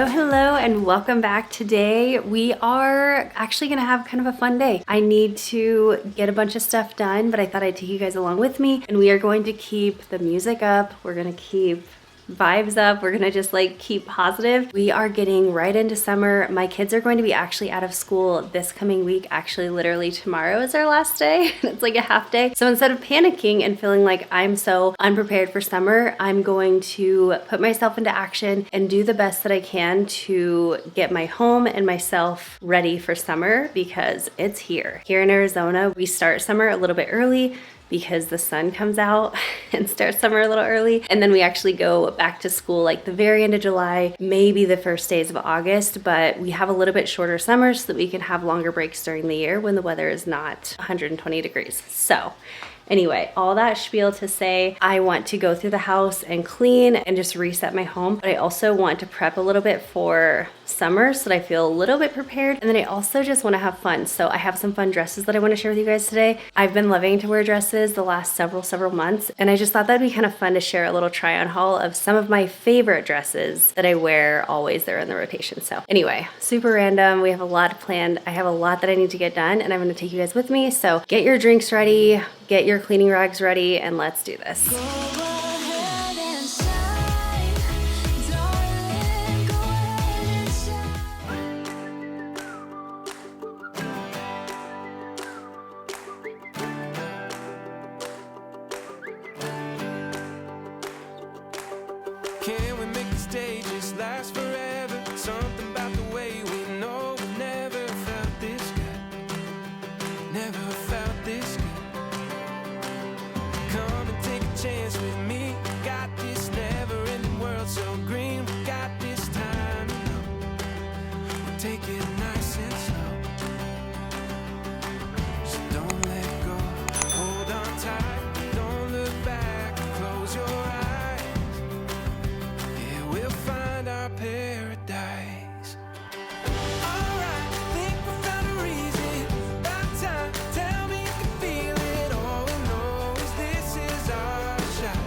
Hello, and welcome back. Today we are actually gonna have kind of a fun day. I need to get a bunch of stuff done, but I thought I'd take you guys along with me, and we are going to keep the music up. We're gonna keep vibes up. We're gonna just like keep positive. We are getting right into summer. My kids are going to be actually out of school this coming week. Actually, literally tomorrow is our last day. It's like a half day. So instead of panicking and feeling like I'm so unprepared for summer, I'm going to put myself into action and do the best that I can to get my home and myself ready for summer because it's here. Here in Arizona, we start summer a little bit early because the sun comes out and starts summer a little early. And then we actually go back to school like the very end of July, maybe the first days of August, but we have a little bit shorter summers so that we can have longer breaks during the year when the weather is not 120 degrees. So anyway, all that spiel to say, I want to go through the house and clean and just reset my home, but I also want to prep a little bit for summer so that I feel a little bit prepared. And then I also just want to have fun. So I have some fun dresses that I want to share with you guys today. I've been loving to wear dresses the last several months, and I just thought that'd be kind of fun to share a little try on haul of some of my favorite dresses that I wear always. They're in the rotation. So anyway, super random. We have a lot planned. I have a lot that I need to get done, and I'm going to take you guys with me. So get your drinks ready, get your cleaning rags ready, and let's do this. Can we make the stages last forever? Something about the way we know we never felt this good. Never felt this good. Come and take a chance with me. Got this never-ending world so green. We got this time, you know. We'll take it nice and slow. So don't let go. Hold on tight. Don't look back. Close your eyes. We'll find our paradise. Alright, think we found a reason. About time, tell me if you feel it. All we know is this is our shot.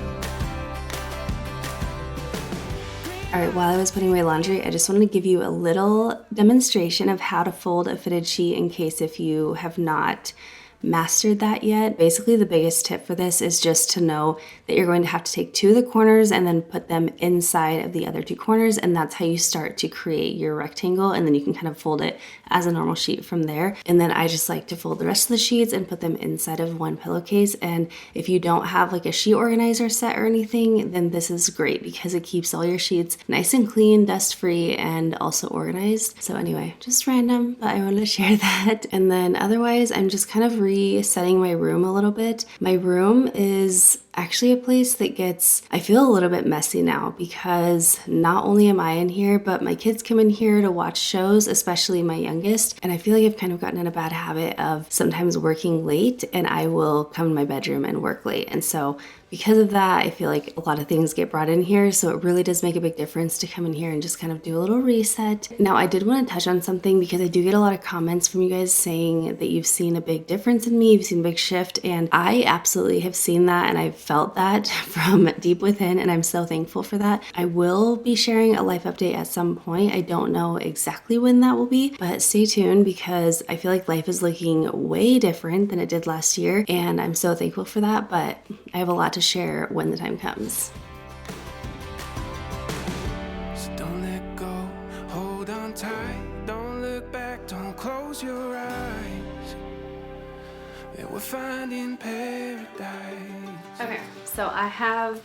All right, while I was putting away laundry, I just wanted to give you a little demonstration of how to fold a fitted sheet in case if you have not mastered that yet. Basically, the biggest tip for this is just to know that you're going to have to take two of the corners and then put them inside of the other two corners, and that's how you start to create your rectangle, and then you can kind of fold it as a normal sheet from there. And then I just like to fold the rest of the sheets and put them inside of one pillowcase. And if you don't have like a sheet organizer set or anything, then this is great because it keeps all your sheets nice and clean, dust free, and also organized. So anyway, just random, but I wanted to share that. And then otherwise, I'm just kind of resetting my room a little bit. My room is actually a place that gets, I feel a little bit messy now because not only am I in here, but my kids come in here to watch shows, especially my youngest. And I feel like I've kind of gotten in a bad habit of sometimes working late, and I will come in my bedroom and work late. And so because of that, I feel like a lot of things get brought in here. So it really does make a big difference to come in here and just kind of do a little reset. Now, I did want to touch on something because I do get a lot of comments from you guys saying that you've seen a big difference in me, you've seen a big shift, and I absolutely have seen that, and I've felt that from deep within, and I'm so thankful for that. I will be sharing a life update at some point. I don't know exactly when that will be, but stay tuned because I feel like life is looking way different than it did last year, and I'm so thankful for that, but I have a lot to share when the time comes. So don't let go. Hold on tight. Don't look back. Don't close your eyes. And we're finding paradise. Okay, so I have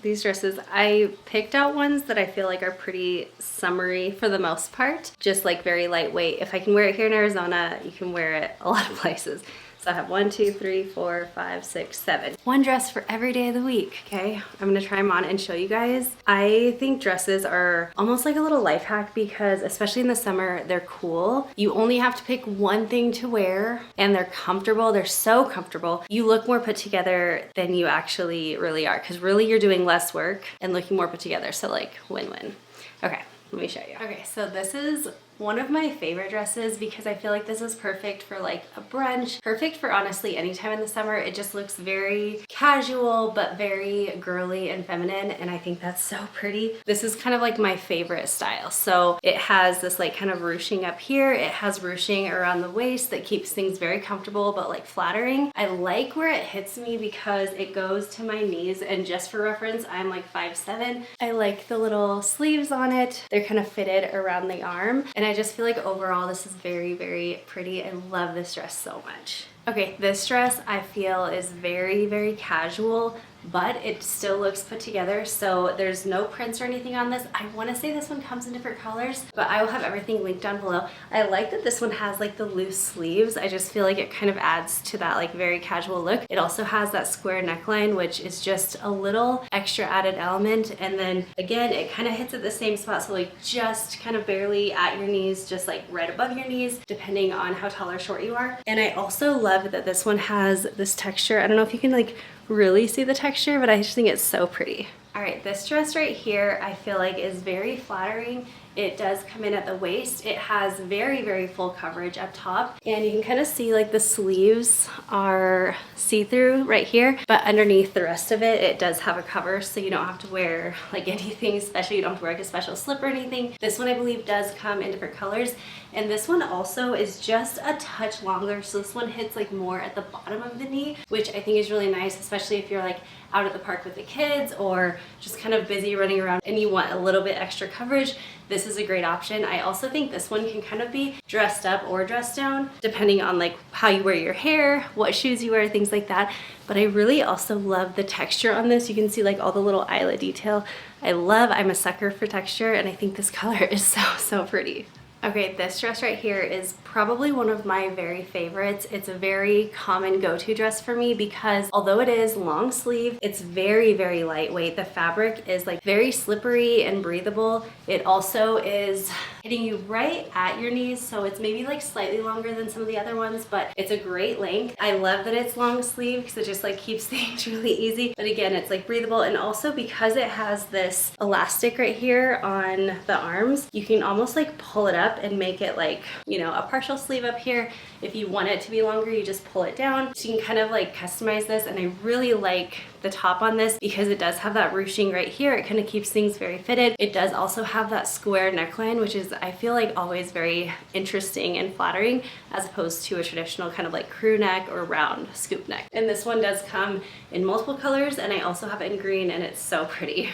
these dresses. I picked out ones that I feel like are pretty summery for the most part, just like very lightweight. If I can wear it here in Arizona, you can wear it a lot of places. So I have 1, 2, 3, 4, 5, 6, 7. One dress for every day of the week, okay? I'm gonna try them on and show you guys. I think dresses are almost like a little life hack because especially in the summer, they're cool. You only have to pick one thing to wear and they're comfortable. They're so comfortable. You look more put together than you actually really are because really you're doing less work and looking more put together. So like win-win. Okay, let me show you. Okay, so this is One of my favorite dresses because I feel like this is perfect for like a brunch, perfect for honestly any time in the summer. It just looks very casual but very girly and feminine, and I think that's so pretty. This is kind of like my favorite style. So it has this like kind of ruching up here. It has ruching around the waist that keeps things very comfortable but like flattering. I like where it hits me because it goes to my knees, and just for reference, I'm like 5'7". I like the little sleeves on it. They're kind of fitted around the arm, and I just feel like overall this is very, very pretty. I love this dress so much. Okay, this dress I feel is very, very casual, but it still looks put together. So there's no prints or anything on this. I want to say this one comes in different colors, but I will have everything linked down below. I like that this one has like the loose sleeves. I just feel like it kind of adds to that like very casual look. It also has that square neckline, which is just a little extra added element. And then again, it kind of hits at the same spot. So like just kind of barely at your knees, just like right above your knees, depending on how tall or short you are. And I also love that this one has this texture. I don't know if you can like really see the texture, but I just think it's so pretty. All right, this dress right here I feel like is very flattering. It does come in at the waist. It has very, very full coverage up top, and you can kind of see like the sleeves are see-through right here, but underneath the rest of it, it does have a cover, so you don't have to wear like anything special. You don't have to wear like a special slip or anything. This one I believe does come in different colors, and this one also is just a touch longer, so this one hits like more at the bottom of the knee, which I think is really nice, especially if you're like out at the park with the kids or just kind of busy running around and you want a little bit extra coverage. This is a great option. I also think this one can kind of be dressed up or dressed down depending on like how you wear your hair, what shoes you wear, things like that. But I really also love the texture on this. You can see like all the little eyelet detail. I'm a sucker for texture, and I think this color is so pretty. Okay, this dress right here is probably one of my very favorites. It's a very common go-to dress for me because although it is long sleeve, it's very, very lightweight. The fabric is like very slippery and breathable. It also is hitting you right at your knees, so it's maybe like slightly longer than some of the other ones, but it's a great length. I love that it's long sleeve because it just like keeps things really easy. But again, it's like breathable, and also because it has this elastic right here on the arms, you can almost like pull it up and make it like, you know, a partial sleeve up here. If you want it to be longer, you just pull it down. So you can kind of like customize this, and I really like the top on this because it does have that ruching right here. It kind of keeps things very fitted. It does also have that square neckline, which is I feel like always very interesting and flattering as opposed to a traditional kind of like crew neck or round scoop neck. And this one does come in multiple colors, and I also have it in green, and it's so pretty.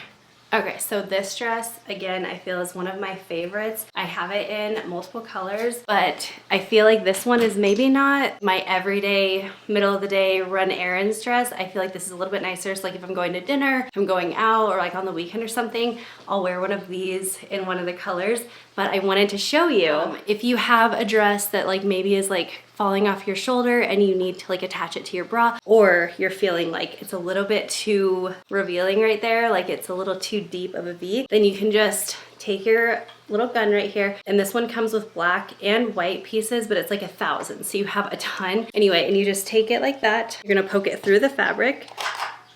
Okay, so this dress, again, I feel is one of my favorites. I have it in multiple colors, but I feel like this one is maybe not my everyday, middle of the day, run errands dress. I feel like this is a little bit nicer. So like if I'm going to dinner, if I'm going out, or like on the weekend or something, I'll wear one of these in one of the colors. But I wanted to show you, if you have a dress that like maybe is like falling off your shoulder and you need to like attach it to your bra, or you're feeling like it's a little bit too revealing right there, like it's a little too deep of a V, then you can just take your little gun right here, and this one comes with black and white pieces, but it's like 1,000, so you have a ton. Anyway, and you just take it like that. You're gonna poke it through the fabric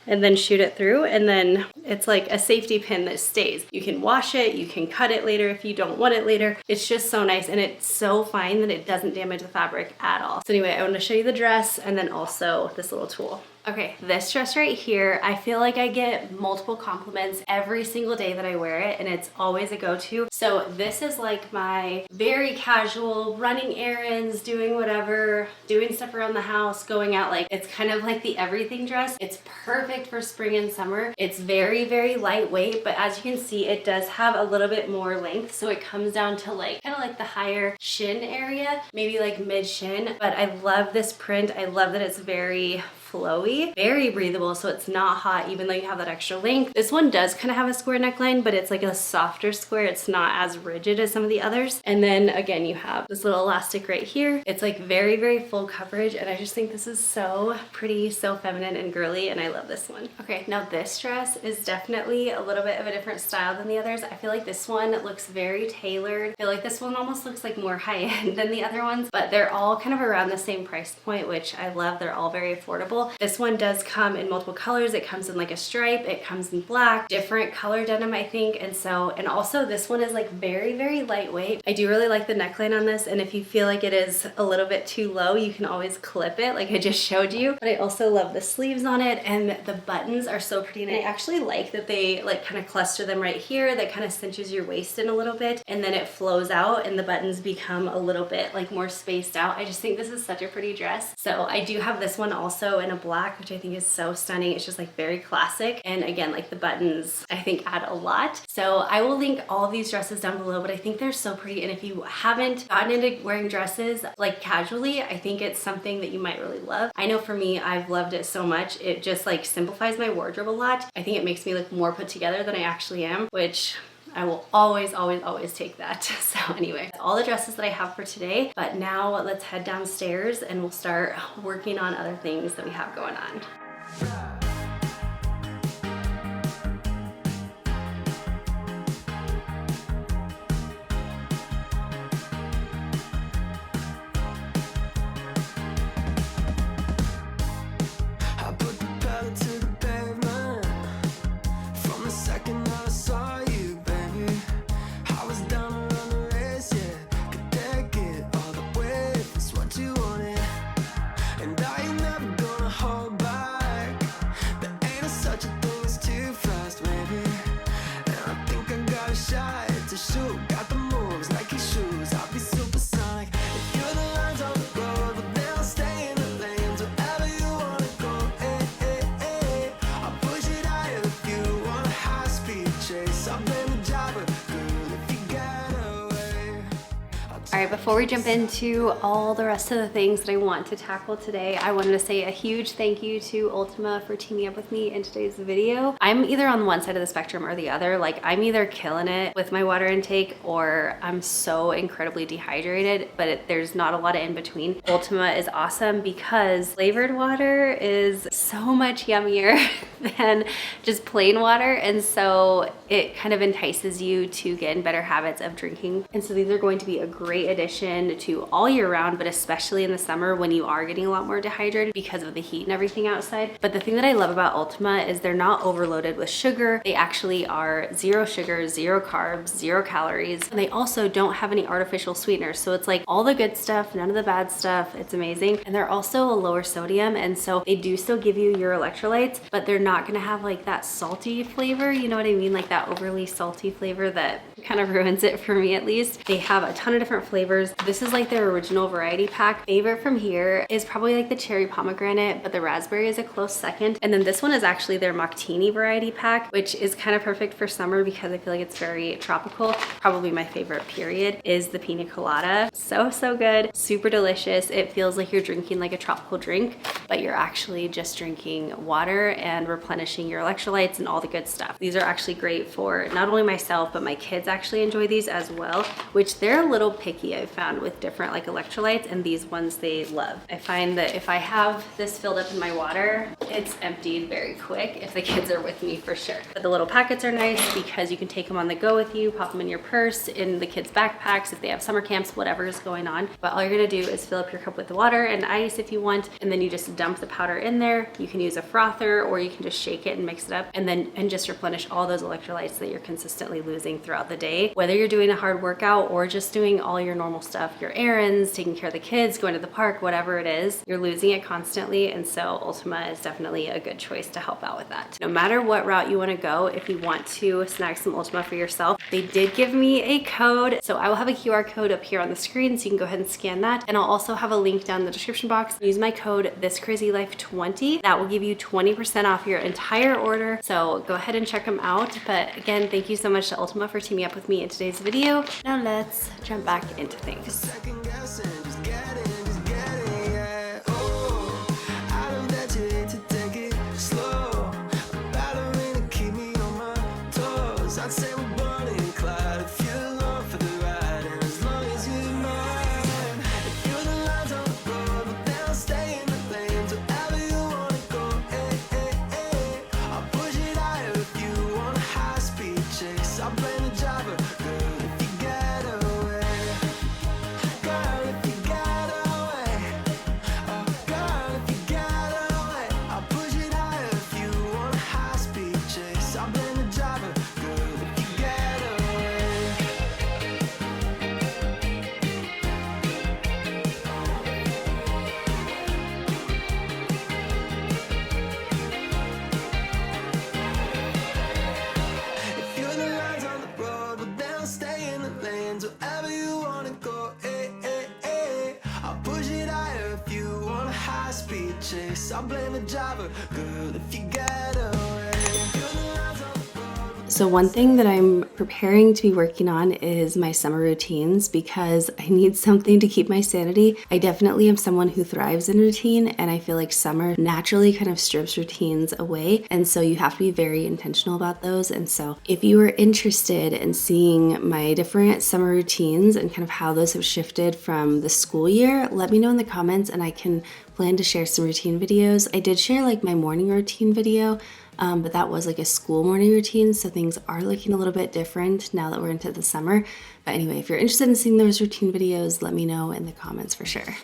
and then shoot it through, and then it's like a safety pin that stays. You can wash it, you can cut it later if you don't want it later. It's just so nice, and it's so fine that it doesn't damage the fabric at all. So anyway, I want to show you the dress and then also this little tool. Okay, this dress right here, I feel like I get multiple compliments every single day that I wear it, and it's always a go-to. So this is like my very casual running errands, doing whatever, doing stuff around the house, going out. Like it's kind of like the everything dress. It's perfect for spring and summer. It's very, very lightweight, but as you can see, it does have a little bit more length. So it comes down to like kind of like the higher shin area, maybe like mid shin. But I love this print. I love that it's very flowy, very breathable, so it's not hot even though you have that extra length. This one does kind of have a square neckline, but it's like a softer square. It's not as rigid as some of the others. And then again, you have this little elastic right here. It's like very, very full coverage, and I just think this is so pretty, so feminine and girly, and I love this one. Okay, now this dress is definitely a little bit of a different style than the others. I feel like this one looks very tailored. I feel like this one almost looks like more high-end than the other ones, but they're all kind of around the same price point, which I love. They're all very affordable. comfortable. This one does come in multiple colors. It comes in like a stripe, it comes in black, different color denim, I think. And also this one is like very, very lightweight. I do really like the neckline on this, and if you feel like it is a little bit too low, you can always clip it like I just showed you. But I also love the sleeves on it, and the buttons are so pretty, and I actually like that they like kind of cluster them right here. That kind of cinches your waist in a little bit, and then it flows out and the buttons become a little bit like more spaced out. I just think this is such a pretty dress. So I do have this one also in a black, which I think is so stunning. It's just like very classic, and again, like the buttons I think add a lot. So I will link all of these dresses down below, but I think they're so pretty, and if you haven't gotten into wearing dresses like casually, I think it's something that you might really love. I know for me, I've loved it so much. It just like simplifies my wardrobe a lot. I think it makes me look more put together than I actually am, which I will always, always, always take that. So anyway, all the dresses that I have for today, but now let's head downstairs and we'll start working on other things that we have going on. I put the pedal to the pavement from the second that I saw you, baby. I was down to run the race, yeah. Could take it all the way if it's what you wanted. And I ain't never gonna hold back. There ain't such a thing as too fast, maybe. And I think I got a shot to shoot. Got the moves, Nike shoes. I'll be supersonic. If you're the lines on the road, but then I'll stay in the lanes wherever you wanna go. I'll push it higher if you want a high-speed chase. I'll blame the driver, girl, if you get away. All right, before we jump into all the rest of the things that I want to tackle today, I wanted to say a huge thank you to Ultima for teaming up with me in today's video. I'm either on one side of the spectrum or the other. Like, I'm either killing it with my water intake or I'm so incredibly dehydrated, but there's not a lot of in between. Ultima is awesome because flavored water is so much yummier than just plain water, and so it kind of entices you to get in better habits of drinking. And so these are going to be a great addition to all year round, but especially in the summer when you are getting a lot more dehydrated because of the heat and everything outside. But the thing that I love about Ultima is they're not overloaded with sugar. They actually are 0 sugar, 0 carbs, 0 calories. And they also don't have any artificial sweeteners. So it's like all the good stuff, none of the bad stuff. It's amazing. And they're also a lower sodium, and so they do still give you your electrolytes, but they're not gonna have like that salty flavor, you know what I mean? Like that overly salty flavor that kind of ruins it for me, at least. They have a ton of different flavors. This is like their original variety pack. Favorite from here is probably like the cherry pomegranate, but the raspberry is a close second. And then this one is actually their Moctini variety pack, which is kind of perfect for summer because I feel like it's very tropical. Probably my favorite period is the pina colada. So, so good, super delicious. It feels like you're drinking like a tropical drink, but you're actually just drinking water and replenishing your electrolytes and all the good stuff. These are actually great for not only myself, but my kids actually enjoy these as well, which they're a little picky, I've found, with different like electrolytes, and these ones they love. I find that if I have this filled up in my water, it's emptied very quick if the kids are with me, for sure. But the little packets are nice because you can take them on the go with you, pop them in your purse, in the kids' backpacks, if they have summer camps, whatever is going on. But all you're gonna do is fill up your cup with water and ice if you want, and then you just dump the powder in there. You can use a frother or you can just shake it and mix it up, and just replenish all those electrolytes that you're consistently losing throughout the day. Whether you're doing a hard workout or just doing all your normal stuff, your errands, taking care of the kids, going to the park, whatever it is, you're losing it constantly. And so Ultima is definitely a good choice to help out with that. No matter what route you want to go, if you want to snag some Ultima for yourself, they did give me a code. So I will have a QR code up here on the screen, so you can go ahead and scan that. And I'll also have a link down in the description box. Use my code ThisCrazyLife20. That will give you 20% off your entire order. So go ahead and check them out. But again, thank you so much to Ultima for teaming up with me in today's video. Now let's jump back into things. Second guessing, just get it, yeah. Oh, I don't let you to take it slow. A ballerina keep me on my toes. I'd say we're Bonnie and Clyde if you're along for the ride, and as long as you're mine. If you're the lines on the road, but then I'll stay in the lanes wherever you wanna go. I'll push it higher if you want a high-speed chase. I'll blame the driver, girl, if you get away. don't blame the driver, girl, if you got away. Feel the lights on the road. So one thing that I'm preparing to be working on is my summer routines because I need something to keep my sanity. I definitely am someone who thrives in routine, and I feel like summer naturally kind of strips routines away. And so you have to be very intentional about those. And so if you are interested in seeing my different summer routines and kind of how those have shifted from the school year, let me know in the comments and I can plan to share some routine videos. I did share like my morning routine video, but that was like a school morning routine, so things are looking a little bit different now that we're into the summer. But anyway, if you're interested in seeing those routine videos, let me know in the comments for sure.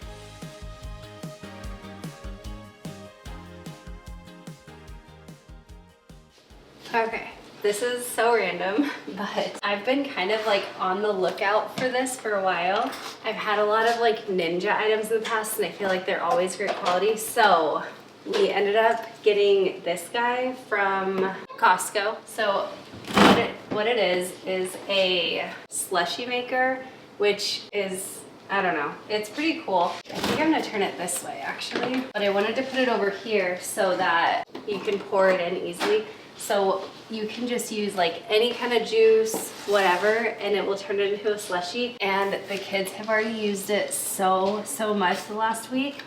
Okay, this is so random, but I've been kind of like on the lookout for this for a while. I've had a lot of like ninja items in the past and I feel like they're always great quality. So we ended up getting this guy from Costco. So what it is a slushie maker, which is, I don't know, it's pretty cool. I think I'm gonna turn it this way actually, but I wanted to put it over here so that you can pour it in easily. So you can just use like any kind of juice, whatever, and it will turn it into a slushie. And the kids have already used it so much the last week.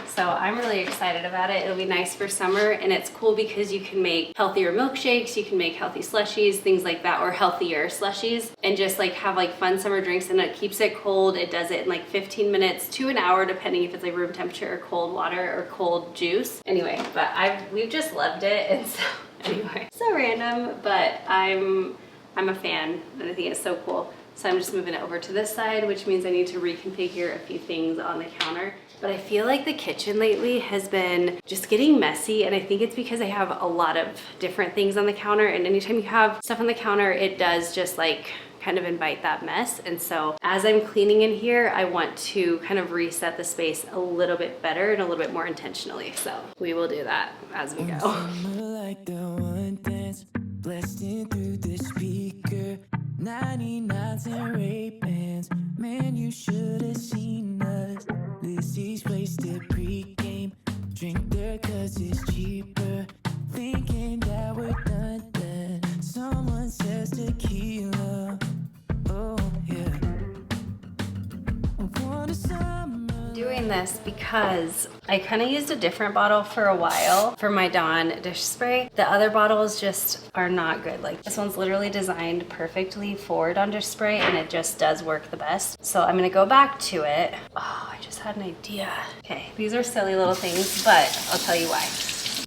So I'm really excited about it. It'll be nice for summer, and it's cool because you can make healthier milkshakes, you can make healthy slushies, things like that, or healthier slushies, and just like have like fun summer drinks. And it keeps it cold. It does it in like 15 minutes to an hour, depending if it's like room temperature or cold water or cold juice. Anyway, but we've just loved it, and so anyway, so random, but I'm a fan, and I think it's so cool. So I'm just moving it over to this side, which means I need to reconfigure a few things on the counter. But I feel like the kitchen lately has been just getting messy, and I think it's because I have a lot of different things on the counter, and anytime you have stuff on the counter, it does just like kind of invite that mess. And so as I'm cleaning in here, I want to kind of reset the space a little bit better and a little bit more intentionally. So we will do that as we go. Like the one dance, blasting through the speaker, 99s and Ray-Bans. Man, you should have seen us. Lizzie's wasted pre-game, drink there cause it's cheaper. Thinking that we're done. Someone says tequila. Oh yeah. I want a summer. Doing this because I kind of used a different bottle for a while for my Dawn dish spray. The other bottles just are not good. Like this one's literally designed perfectly for Dawn dish spray, and it just does work the best. So I'm gonna go back to it. Oh, I just had an idea. Okay, these are silly little things, but I'll tell you why.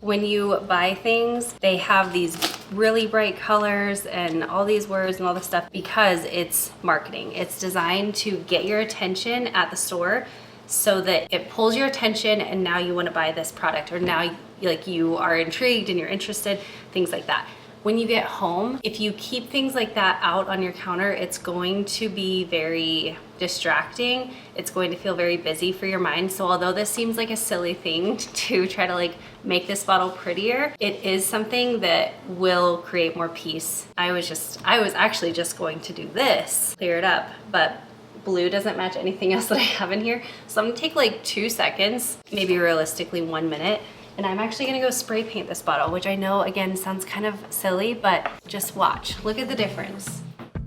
When you buy things, they have these really bright colors and all these words and all this stuff because it's marketing. It's designed to get your attention at the store so that it pulls your attention, and now you want to buy this product, or now like you are intrigued and you're interested, things like that. When you get home, if you keep things like that out on your counter, it's going to be very distracting. It's going to feel very busy for your mind. So although this seems like a silly thing to try to like make this bottle prettier, it is something that will create more peace. I was actually just going to do this, clear it up, but blue doesn't match anything else that I have in here. So I'm gonna take like 2 seconds, maybe realistically 1 minute, and I'm actually gonna go spray paint this bottle, which I know again sounds kind of silly, but just watch. Look at the difference.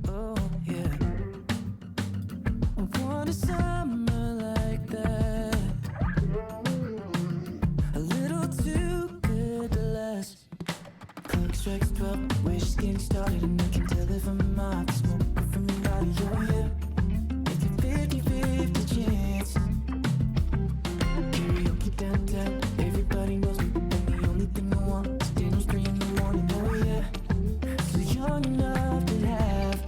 Oh yeah. I want a summer like that. A little too good to last. Clock strikes 12, we're just getting started, and I can tell it from my smoke from your body. Oh yeah. 50-50 chance. Karaoke downtown, everybody knows me, and the only thing I want is dinner spring in the morning. Oh yeah, so young enough to have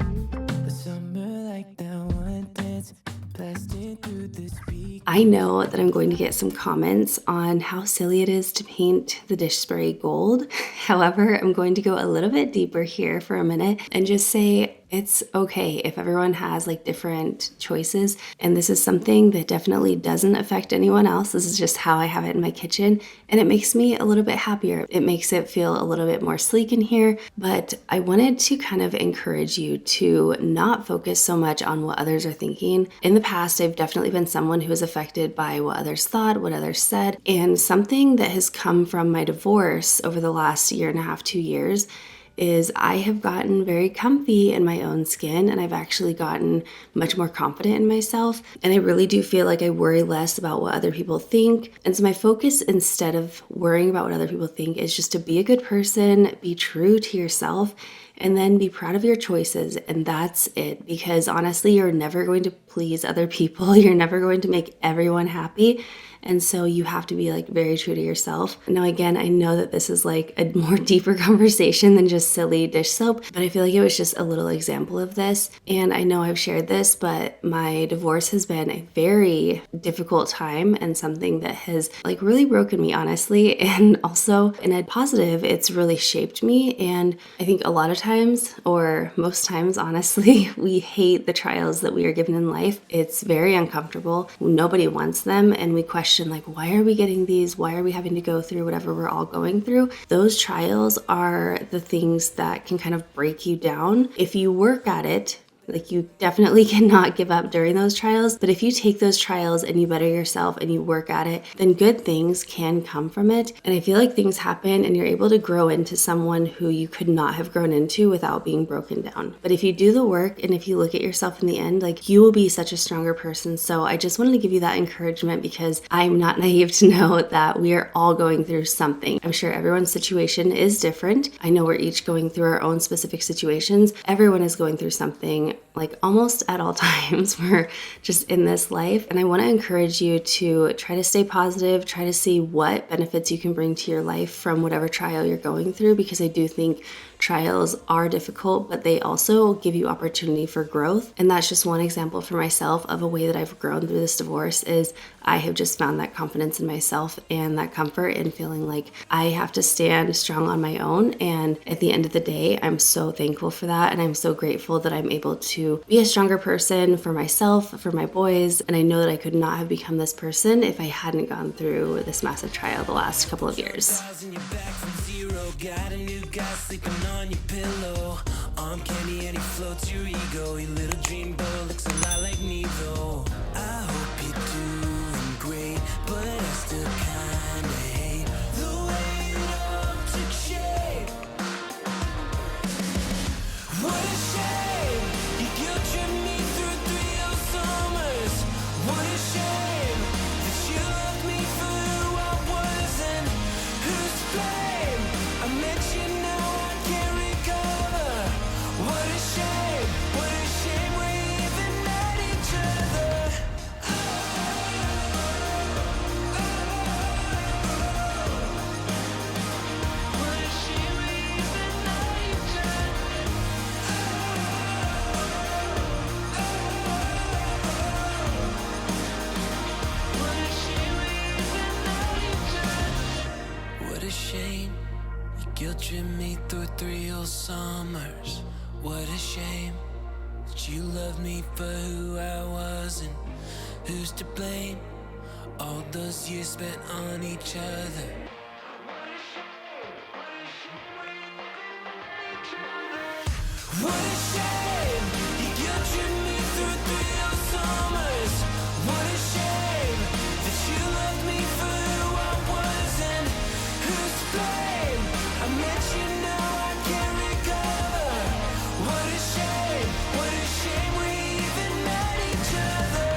a summer like that one dance, blasting through the speaker. I know that I'm going to get some comments on how silly it is to paint the dish spray gold. However, I'm going to go a little bit deeper here for a minute and just say It's okay if everyone has like different choices. And this is something that definitely doesn't affect anyone else. This is just how I have it in my kitchen. And it makes me a little bit happier. It makes it feel a little bit more sleek in here. But I wanted to kind of encourage you to not focus so much on what others are thinking. In the past, I've definitely been someone who was affected by what others thought, what others said. And something that has come from my divorce over the last year and a half, 2 years, is I have gotten very comfy in my own skin, and I've actually gotten much more confident in myself. And I really do feel like I worry less about what other people think. And so my focus, instead of worrying about what other people think, is just to be a good person, be true to yourself, and then be proud of your choices. And that's it. Because honestly, you're never going to please other people. You're never going to make everyone happy. And so you have to be like very true to yourself. Now, again, I know that this is like a more deeper conversation than just silly dish soap, but I feel like it was just a little example of this. And I know I've shared this, but my divorce has been a very difficult time and something that has like really broken me, honestly. And also in a positive, it's really shaped me. And I think a lot of times, or most times, honestly, we hate the trials that we are given in life. It's very uncomfortable. Nobody wants them. And we question like, why are we getting these? Why are we having to go through whatever we're all going through? Those trials are the things that can kind of break you down. If you work at it, like you definitely cannot give up during those trials. But if you take those trials and you better yourself and you work at it, then good things can come from it. And I feel like things happen and you're able to grow into someone who you could not have grown into without being broken down. But if you do the work and if you look at yourself in the end, like you will be such a stronger person. So I just wanted to give you that encouragement because I'm not naive to know that we are all going through something. I'm sure everyone's situation is different. I know we're each going through our own specific situations. Everyone is going through something like almost at all times. We're just in this life. And I want to encourage you to try to stay positive, try to see what benefits you can bring to your life from whatever trial you're going through, because I do think trials are difficult, but they also give you opportunity for growth. And that's just one example for myself of a way that I've grown through this divorce is I have just found that confidence in myself and that comfort in feeling like I have to stand strong on my own. And at the end of the day, I'm so thankful for that. And I'm so grateful that I'm able to be a stronger person for myself, for my boys. And I know that I could not have become this person if I hadn't gone through this massive trial the last couple of years. Got a new guy sleeping on your pillow. Arm candy and he floats your ego. Your little dreamboat looks a lot like me though. I hope you're doing great, but I still kinda hate the way it all took shape. What a shame, you guilt-tripped me through 3 whole summers. What a shame that you left me for who I was and who's to blame. I met you, now I can't recover. What a shame we're even at each other. What a shame we're even at each other. What a shame we're even at each other. What a shame. Guilt-tripped me through 3 whole summers. What a shame that you loved me for who I was and who's to blame. All those years spent on each other. What a shame, you guilt-tripped me through 3 whole summers. What a shame that you loved me for who I was and who's to blame. I met you, now I can't recover. What a shame we're even at each other.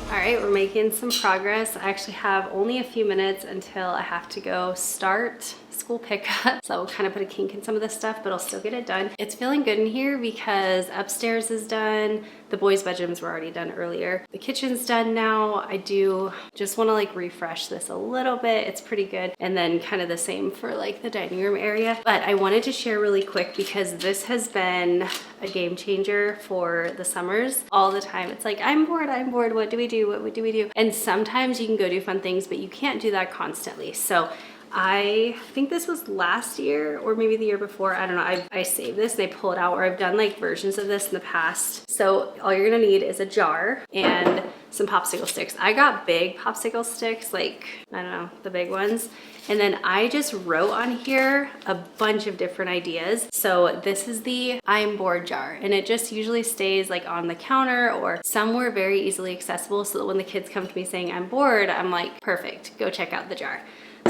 All right, we're making some progress. I actually have only a few minutes until I have to go start school pickup. So I'll kind of put a kink in some of this stuff, but I'll still get it done. It's feeling good in here because upstairs is done. The boys' bedrooms were already done earlier. The kitchen's done now. I do just want to like refresh this a little bit. It's pretty good. And then kind of the same for like the dining room area. But I wanted to share really quick because this has been a game changer for the summers. All the time it's like, I'm bored, what do we do, what do we do? And sometimes you can go do fun things, but you can't do that constantly. So I think this was last year or maybe the year before. I don't know. I saved this and I pull it out, or I've done like versions of this in the past. So all you're gonna need is a jar and some popsicle sticks. I got big popsicle sticks, like, I don't know, the big ones. And then I just wrote on here a bunch of different ideas. So this is the I'm bored jar, and it just usually stays like on the counter or somewhere very easily accessible, so that when the kids come to me saying I'm bored, I'm like, perfect, go check out the jar.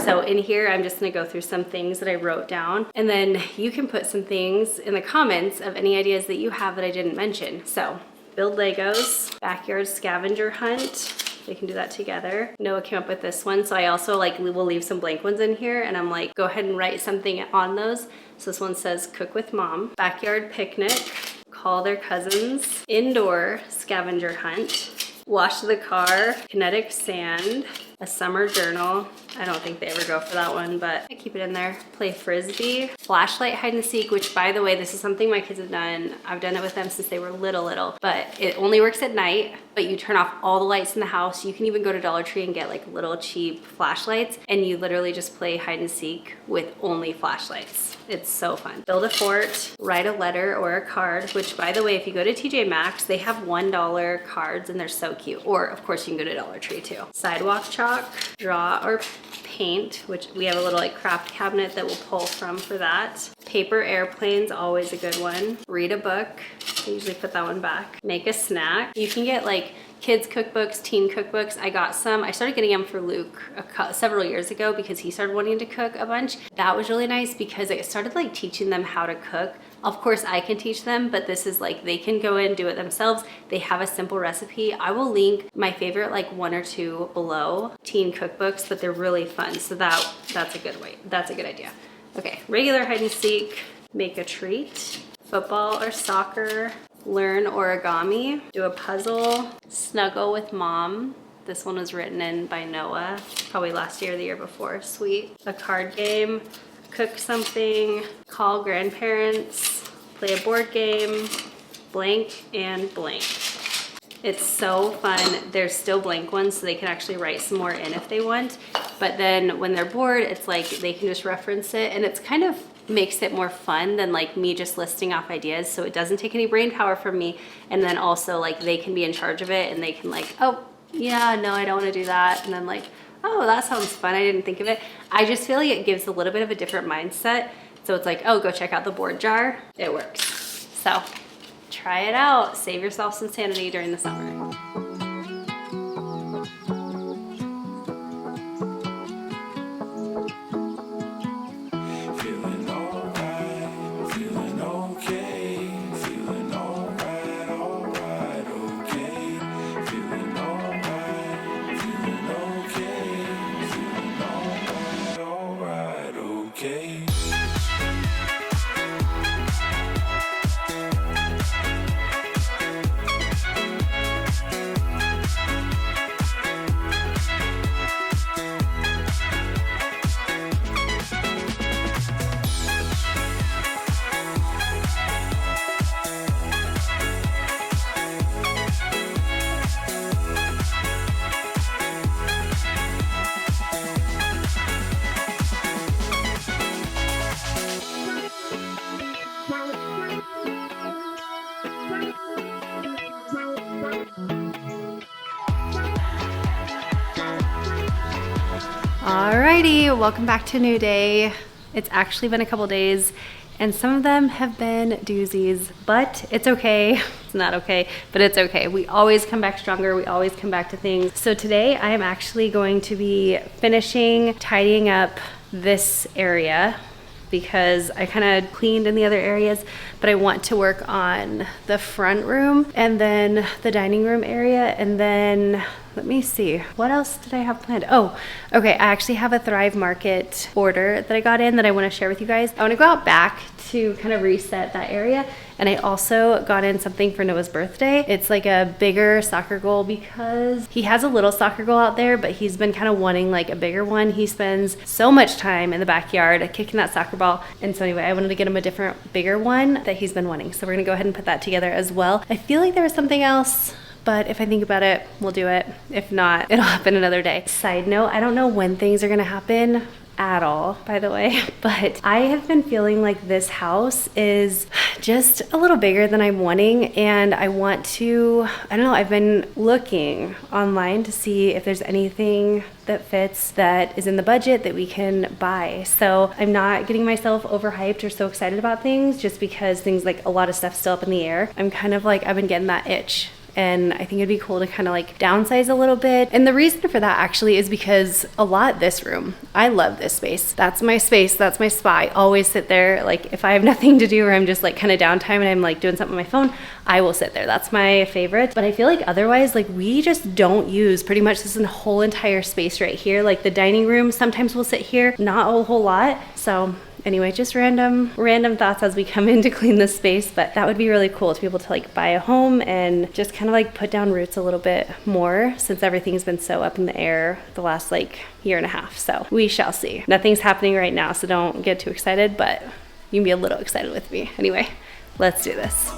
So in here, I'm just gonna go through some things that I wrote down, and then you can put some things in the comments of any ideas that you have that I didn't mention. So build Legos, backyard scavenger hunt. They can do that together. Noah came up with this one, so I also like will leave some blank ones in here, and I'm like, go ahead and write something on those. So this one says cook with mom, backyard picnic, call their cousins, indoor scavenger hunt, wash the car, kinetic sand, a summer journal. I don't think they ever go for that one, but I keep it in there. Play frisbee, flashlight hide and seek, which by the way, this is something my kids have done. I've done it with them since they were little, but it only works at night, but you turn off all the lights in the house. You can even go to Dollar Tree and get like little cheap flashlights, and you literally just play hide and seek with only flashlights. It's so fun. Build a fort, write a letter or a card, which by the way, if you go to TJ Maxx, they have $1 cards and they're so cute. Or of course you can go to Dollar Tree too. Sidewalk chalk, draw or paint, which we have a little like craft cabinet that we'll pull from for that. Paper airplanes, always a good one. Read a book, I usually put that one back. Make a snack. You can get like kids cookbooks, teen cookbooks. I got some. I started getting them for Luke several years ago because he started wanting to cook a bunch. That was really nice because it started like teaching them how to cook. Of course I can teach them, but this is like they can go in and do it themselves. They have a simple recipe. I will link my favorite like 1 or 2 below teen cookbooks, but they're really fun. So that's a good way. That's a good idea. Okay, regular hide and seek, make a treat, football or soccer, learn origami, do a puzzle, snuggle with mom. This one was written in by Noah, probably last year or the year before. Sweet. A card game, cook something, call grandparents, play a board game, blank and blank. It's so fun. There's still blank ones, so they can actually write some more in if they want. But then when they're bored, it's like they can just reference it, and it's kind of makes it more fun than like me just listing off ideas. So it doesn't take any brain power from me. And then also like they can be in charge of it, and they can like, oh yeah, no, I don't want to do that. And then like, oh, that sounds fun. I didn't think of it. I just feel like it gives a little bit of a different mindset. So it's like, oh, go check out the board jar. It works. So try it out. Save yourself some sanity during the summer. Alrighty, welcome back to a new day. It's actually been a couple days, and some of them have been doozies, but it's okay. It's not okay, but it's okay. We always come back stronger. We always come back to things. So today I am actually going to be finishing tidying up this area because I kind of cleaned in the other areas, but I want to work on the front room and then the dining room area and then let me see. What else did I have planned? Oh, okay. I actually have a Thrive Market order that I got in that I want to share with you guys. I want to go out back to kind of reset that area. And I also got in something for Noah's birthday. It's like a bigger soccer goal because he has a little soccer goal out there, but he's been kind of wanting like a bigger one. He spends so much time in the backyard kicking that soccer ball. And so anyway, I wanted to get him a different, bigger one that he's been wanting. So we're gonna go ahead and put that together as well. I feel like there was something else, but if I think about it, we'll do it. If not, it'll happen another day. Side note, I don't know when things are gonna happen at all, by the way, but I have been feeling like this house is just a little bigger than I'm wanting, and I want to, I don't know, I've been looking online to see if there's anything that fits that is in the budget that we can buy. So I'm not getting myself overhyped or so excited about things just because things like a lot of stuff still up in the air. I'm kind of like, I've been getting that itch. And I think it'd be cool to kind of like downsize a little bit. And the reason for that actually is because this room, I love this space. That's my space, that's my spot. I always sit there. Like if I have nothing to do or I'm just like kind of downtime and I'm like doing something on my phone, I will sit there. That's my favorite. But I feel like otherwise, like we just don't use pretty much this whole entire space right here. Like the dining room, sometimes we'll sit here, not a whole lot. So anyway, just random thoughts as we come in to clean this space, but that would be really cool to be able to like buy a home and just kind of like put down roots a little bit more since everything's been so up in the air the last like year and a half. So we shall see. Nothing's happening right now, so don't get too excited, but you can be a little excited with me. Anyway, let's do this.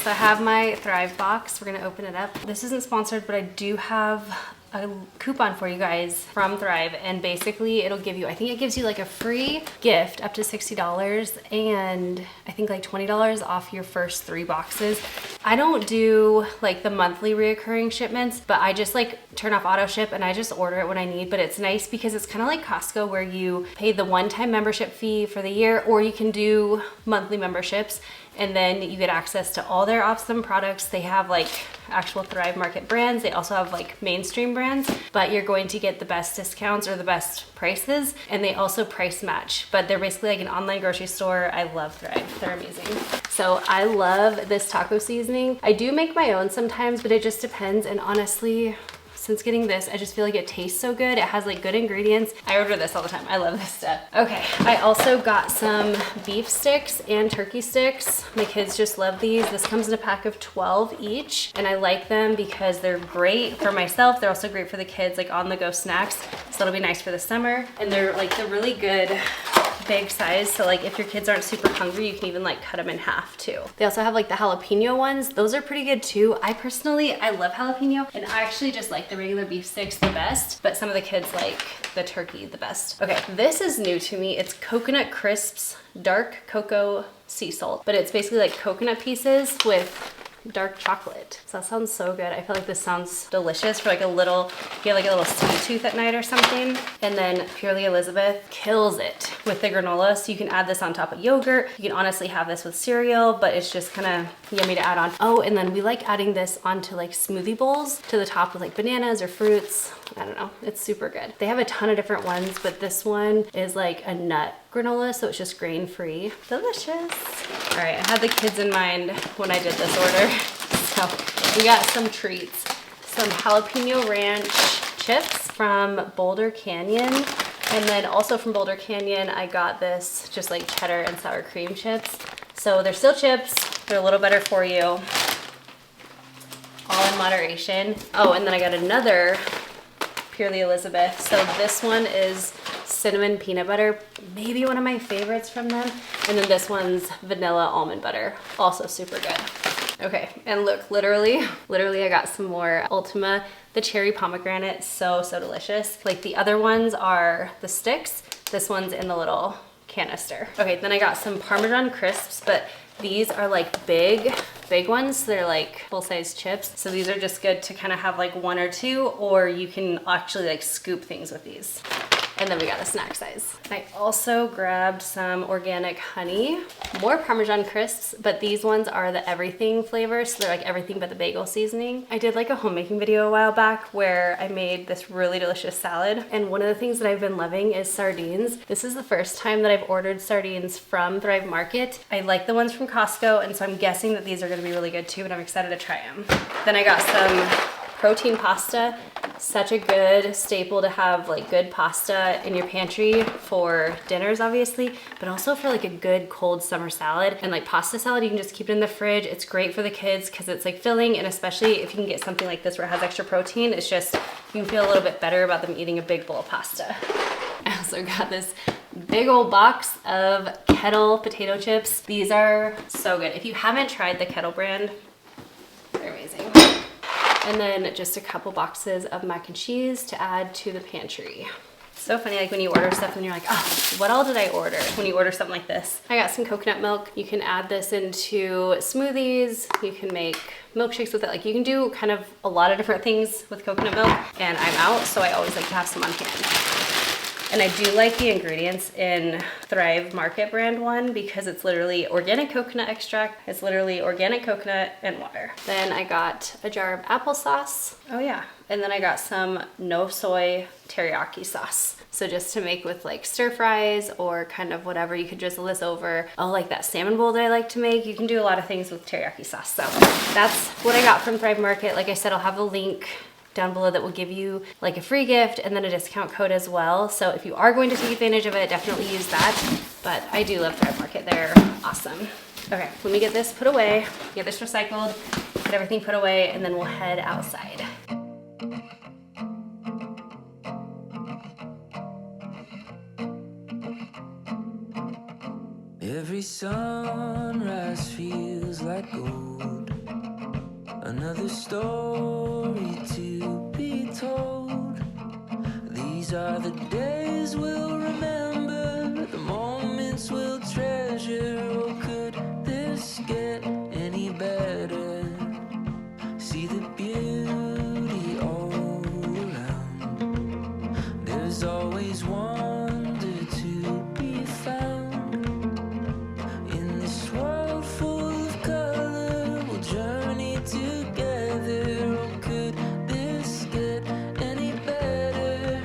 So I have my Thrive box. We're gonna open it up. This isn't sponsored, but I do have a coupon for you guys from Thrive, and basically it'll give you, I think it gives you like a free gift up to $60 and I think like $20 off your first 3 boxes. I don't do like the monthly reoccurring shipments, but I just like turn off auto ship and I just order it when I need. But it's nice because it's kind of like Costco where you pay the one-time membership fee for the year, or you can do monthly memberships and then you get access to all their awesome products. They have like actual Thrive Market brands. They also have like mainstream brands, but you're going to get the best discounts or the best prices, and they also price match, but they're basically like an online grocery store. I love Thrive, they're amazing. So I love this taco seasoning. I do make my own sometimes, but it just depends, and honestly, since getting this, I just feel like it tastes so good. It has like good ingredients. I order this all the time. I love this stuff. Okay, I also got some beef sticks and turkey sticks. My kids just love these. This comes in a pack of 12 each, and I like them because they're great for myself. They're also great for the kids, like on the go snacks. So it'll be nice for the summer. And they're like the really good big size, so like if your kids aren't super hungry, you can even like cut them in half too. They also have like the jalapeno ones. Those are pretty good too. I love jalapeno, and I actually just like the regular beef sticks the best, but some of the kids like the turkey the best. Okay, this is new to me. It's Coconut Crisps Dark Cocoa Sea Salt, but it's basically like coconut pieces with dark chocolate. So that sounds so good. I feel like this sounds delicious for like a little, if you have like a little sweet tooth at night or something. And then Purely Elizabeth kills it with the granola. So you can add this on top of yogurt. You can honestly have this with cereal, but it's just kind of yummy to add on. Oh, and then we like adding this onto like smoothie bowls to the top with like bananas or fruits. I don't know, it's super good. They have a ton of different ones, but this one is like a nut granola, so it's just grain-free. Delicious. All right, I had the kids in mind when I did this order. So we got some treats. Some jalapeno ranch chips from Boulder Canyon. And then also from Boulder Canyon, I got this just like cheddar and sour cream chips. So they're still chips, they're a little better for you. All in moderation. Oh, and then I got another Purely Elizabeth. So this one is cinnamon peanut butter, maybe one of my favorites from them. And then this one's vanilla almond butter, also super good. Okay, and look, literally I got some more Ultima, the cherry pomegranate, so delicious. Like the other ones are the sticks, this one's in the little canister. Okay, then I got some Parmesan crisps, but these are like big ones. They're like full-size chips. So these are just good to kind of have like one or two, or you can actually like scoop things with these. And then we got a snack size. I also grabbed some organic honey, more Parmesan crisps, but these ones are the everything flavor. So they're like everything but the bagel seasoning. I did like a homemaking video a while back where I made this really delicious salad. And one of the things that I've been loving is sardines. This is the first time that I've ordered sardines from Thrive Market. I like the ones from Costco, and so I'm guessing that these are gonna be really good too, and I'm excited to try them. Then I got some protein pasta. Such a good staple to have, like good pasta in your pantry for dinners obviously, but also for like a good cold summer salad. And like pasta salad, you can just keep it in the fridge. It's great for the kids because it's like filling, and especially if you can get something like this where it has extra protein, it's just, you can feel a little bit better about them eating a big bowl of pasta. I also got this big old box of Kettle potato chips. These are so good. If you haven't tried the Kettle brand, they're amazing. And then just a couple boxes of mac and cheese to add to the pantry. So funny, like when you order stuff and you're like, oh, what all did I order? When you order something like this. I got some coconut milk. You can add this into smoothies. You can make milkshakes with it. Like you can do kind of a lot of different things with coconut milk, and I'm out, so I always like to have some on hand. And I do like the ingredients in Thrive Market brand one because it's literally organic coconut extract. It's literally organic coconut and water. Then I got a jar of applesauce. Oh yeah. And then I got some no soy teriyaki sauce. So just to make with like stir fries or kind of whatever, you could drizzle this over. Oh, like that salmon bowl that I like to make. You can do a lot of things with teriyaki sauce. So that's what I got from Thrive Market. Like I said, I'll have a link down below that will give you like a free gift and then a discount code as well. So if you are going to take advantage of it, definitely use that. But I do love Thrive Market, they're awesome. Okay, let me get this put away, get this recycled, get everything put away, and then we'll head outside. Every sunrise feels like gold. Another story to be told. These are the days we'll remember, the moments we'll treasure. Oh, could this get any better? See the beauty all around. There's always wonder to be found. In this world full of color, we'll journey together. Oh, could this get any better?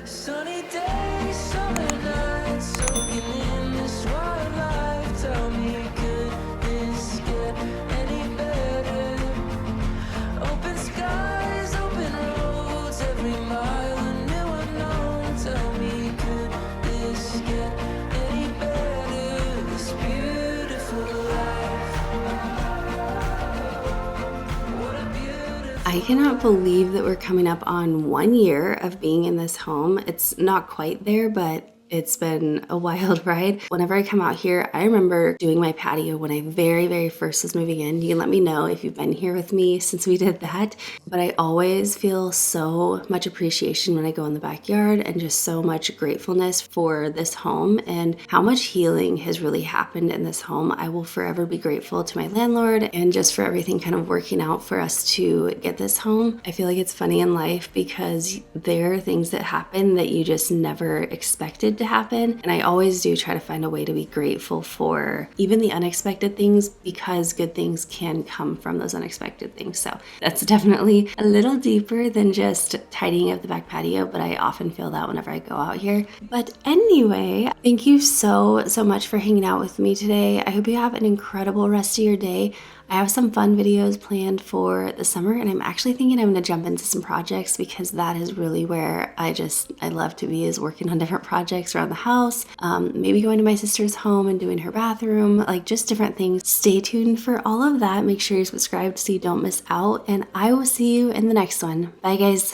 Sunny days, summer nights, soaking in this wildlife. Tell me, could this get any better? Open skies, open roads, every mile a new unknown. Tell me, could this get any better? This beautiful life. What a beautiful. I cannot believe that we're coming up on 1 year of being in this home. It's not quite there, but it's been a wild ride. Whenever I come out here, I remember doing my patio when I very first was moving in. You can let me know if you've been here with me since we did that. But I always feel so much appreciation when I go in the backyard and just so much gratefulness for this home and how much healing has really happened in this home. I will forever be grateful to my landlord and just for everything kind of working out for us to get this home. I feel like it's funny in life because there are things that happen that you just never expected to happen. And I always do try to find a way to be grateful for even the unexpected things because good things can come from those unexpected things. So that's definitely a little deeper than just tidying up the back patio, but I often feel that whenever I go out here. But anyway, thank you so much for hanging out with me today. I hope you have an incredible rest of your day. I have some fun videos planned for the summer, and I'm actually thinking I'm going to jump into some projects because that is really where I love to be, is working on different projects around the house, maybe going to my sister's home and doing her bathroom, like just different things. Stay tuned for all of that. Make sure you're subscribed so you don't miss out, and I will see you in the next one. Bye guys.